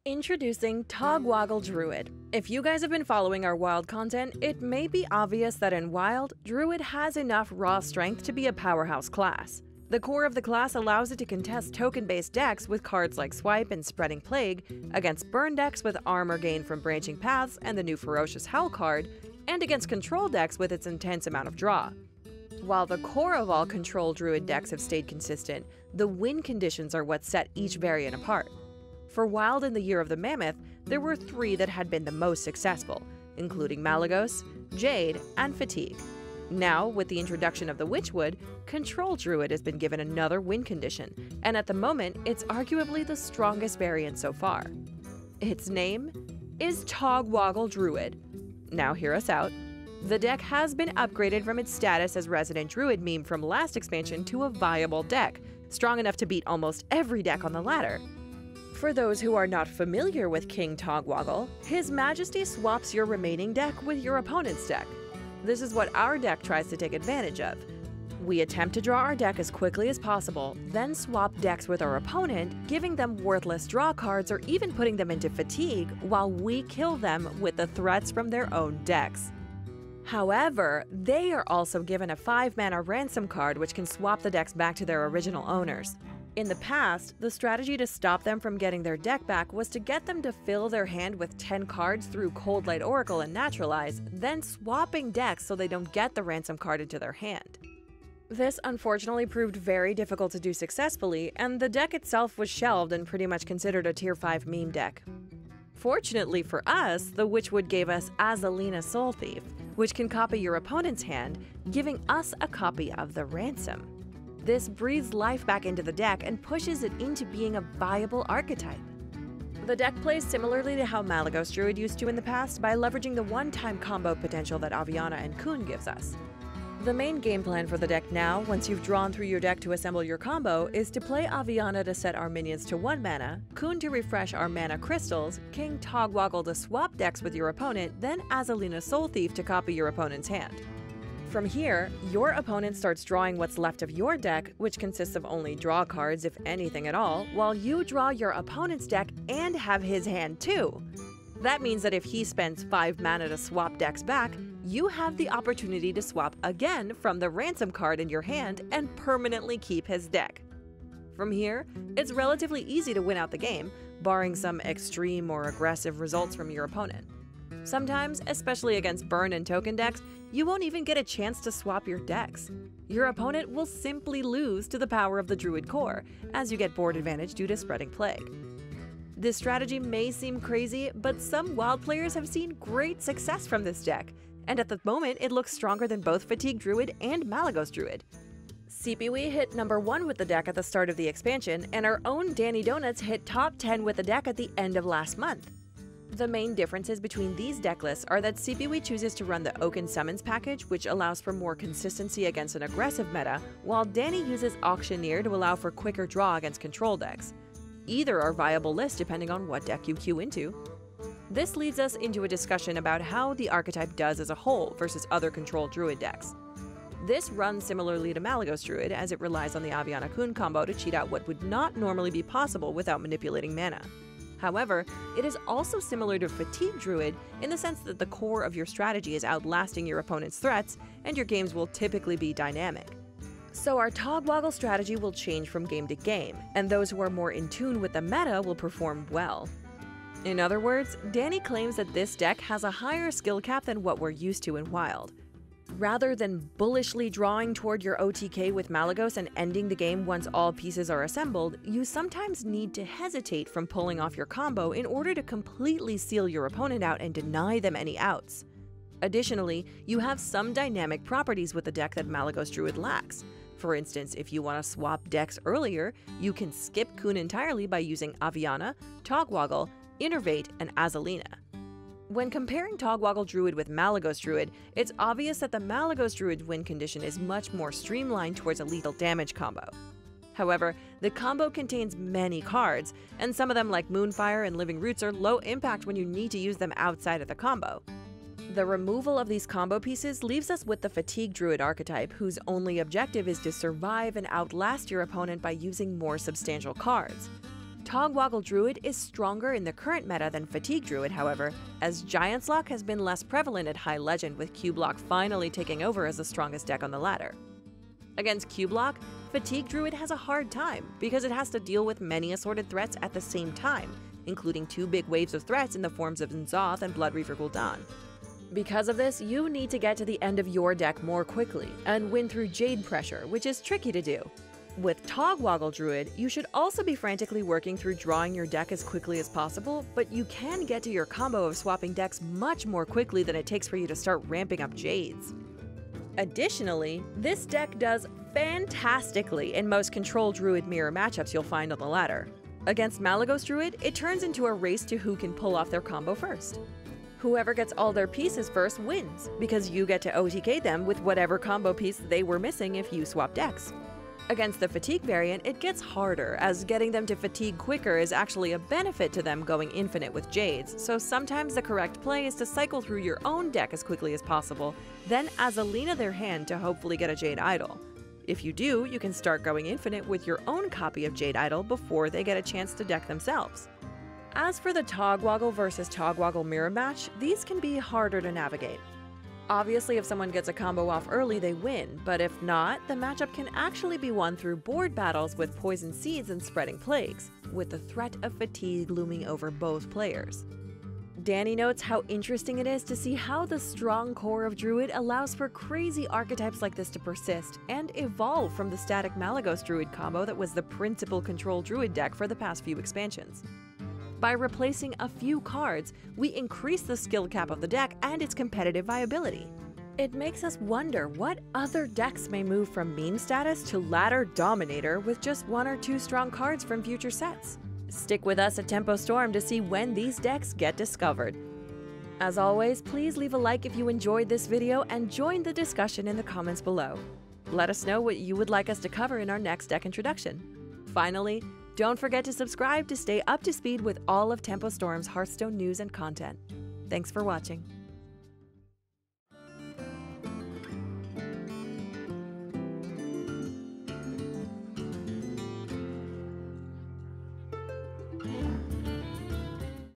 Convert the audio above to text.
Introducing Togwaggle Druid. If you guys have been following our Wild content, it may be obvious that in Wild, Druid has enough raw strength to be a powerhouse class. The core of the class allows it to contest token-based decks with cards like Swipe and Spreading Plague, against burn decks with armor gain from Branching Paths and the new Ferocious Howl card, and against control decks with its intense amount of draw. While the core of all control Druid decks have stayed consistent, the win conditions are what set each variant apart. For Wild in the Year of the Mammoth, there were 3 that had been the most successful, including Malygos, Jade, and Fatigue. Now, with the introduction of the Witchwood, Control Druid has been given another win condition, and at the moment, it's arguably the strongest variant so far. Its name is Togwaggle Druid. Now hear us out. The deck has been upgraded from its status as Resident Druid meme from last expansion to a viable deck, strong enough to beat almost every deck on the ladder. For those who are not familiar with King Togwaggle, his majesty swaps your remaining deck with your opponent's deck. This is what our deck tries to take advantage of. We attempt to draw our deck as quickly as possible, then swap decks with our opponent, giving them worthless draw cards or even putting them into fatigue while we kill them with the threats from their own decks. However, they are also given a 5-mana ransom card which can swap the decks back to their original owners. In the past, the strategy to stop them from getting their deck back was to get them to fill their hand with 10 cards through Cold Light Oracle and Naturalize, then swapping decks so they don't get the ransom card into their hand. This unfortunately proved very difficult to do successfully, and the deck itself was shelved and pretty much considered a Tier 5 meme deck. Fortunately for us, the Witchwood gave us Azalina Soul Thief, which can copy your opponent's hand, giving us a copy of the ransom. This breathes life back into the deck and pushes it into being a viable archetype. The deck plays similarly to how Malygos Druid used to in the past by leveraging the one-time combo potential that Aviana and Kun gives us. The main game plan for the deck now, once you've drawn through your deck to assemble your combo, is to play Aviana to set our minions to 1 mana, Kun to refresh our mana crystals, King Togwaggle to swap decks with your opponent, then Azalina Soul Thief to copy your opponent's hand. From here, your opponent starts drawing what's left of your deck, which consists of only draw cards, if anything at all, while you draw your opponent's deck and have his hand too. That means that if he spends 5 mana to swap decks back, you have the opportunity to swap again from the ransom card in your hand and permanently keep his deck. From here, it's relatively easy to win out the game, barring some extreme or aggressive results from your opponent. Sometimes, especially against burn and token decks, you won't even get a chance to swap your decks. Your opponent will simply lose to the power of the Druid core, as you get board advantage due to Spreading Plague. This strategy may seem crazy, but some Wild players have seen great success from this deck, and at the moment it looks stronger than both Fatigue Druid and Malygos Druid. CPW hit number 1 with the deck at the start of the expansion, and our own Danny Donuts hit top 10 with the deck at the end of last month. The main differences between these deck lists are that CPW chooses to run the Oaken Summons package, which allows for more consistency against an aggressive meta, while Danny uses Auctioneer to allow for quicker draw against control decks. Either are viable lists depending on what deck you queue into. This leads us into a discussion about how the archetype does as a whole versus other control Druid decks. This runs similarly to Malygos Druid, as it relies on the Aviana Kun combo to cheat out what would not normally be possible without manipulating mana. However, it is also similar to Fatigue Druid in the sense that the core of your strategy is outlasting your opponent's threats, and your games will typically be dynamic. So our Togwaggle strategy will change from game to game, and those who are more in tune with the meta will perform well. In other words, Danny claims that this deck has a higher skill cap than what we're used to in Wild. Rather than bullishly drawing toward your OTK with Malygos and ending the game once all pieces are assembled, you sometimes need to hesitate from pulling off your combo in order to completely seal your opponent out and deny them any outs. Additionally, you have some dynamic properties with the deck that Malygos Druid lacks. For instance, if you want to swap decks earlier, you can skip Kun entirely by using Aviana, Togwaggle, Innervate, and Azalina. When comparing Togwaggle Druid with Malygos Druid, it's obvious that the Malygos Druid win condition is much more streamlined towards a lethal damage combo. However, the combo contains many cards, and some of them like Moonfire and Living Roots are low impact when you need to use them outside of the combo. The removal of these combo pieces leaves us with the Fatigue Druid archetype, whose only objective is to survive and outlast your opponent by using more substantial cards. Togwaggle Druid is stronger in the current meta than Fatigue Druid, however, as Giant's Lock has been less prevalent at High Legend, with Cube Lock finally taking over as the strongest deck on the ladder. Against Cube Lock, Fatigue Druid has a hard time because it has to deal with many assorted threats at the same time, including 2 big waves of threats in the forms of N'Zoth and Blood Reaver Gul'dan. Because of this, you need to get to the end of your deck more quickly and win through Jade pressure, which is tricky to do. With Togwaggle Druid, you should also be frantically working through drawing your deck as quickly as possible, but you can get to your combo of swapping decks much more quickly than it takes for you to start ramping up Jades. Additionally, this deck does fantastically in most Control Druid mirror matchups you'll find on the ladder. Against Malygos Druid, it turns into a race to who can pull off their combo first. Whoever gets all their pieces first wins, because you get to OTK them with whatever combo piece they were missing if you swap decks. Against the Fatigue variant, it gets harder, as getting them to Fatigue quicker is actually a benefit to them going infinite with Jades, so sometimes the correct play is to cycle through your own deck as quickly as possible, then Azalina their hand to hopefully get a Jade Idol. If you do, you can start going infinite with your own copy of Jade Idol before they get a chance to deck themselves. As for the Togwaggle versus Togwaggle mirror match, these can be harder to navigate. Obviously, if someone gets a combo off early, they win, but if not, the matchup can actually be won through board battles with Poison Seeds and Spreading Plagues, with the threat of fatigue looming over both players. Danny notes how interesting it is to see how the strong core of Druid allows for crazy archetypes like this to persist and evolve from the static Malygos Druid combo that was the principal Control Druid deck for the past few expansions. By replacing a few cards, we increase the skill cap of the deck and its competitive viability. It makes us wonder what other decks may move from meme status to ladder dominator with just 1 or 2 strong cards from future sets. Stick with us at Tempo Storm to see when these decks get discovered. As always, please leave a like if you enjoyed this video and join the discussion in the comments below. Let us know what you would like us to cover in our next deck introduction. Finally, don't forget to subscribe to stay up to speed with all of Tempo Storm's Hearthstone news and content. Thanks for watching.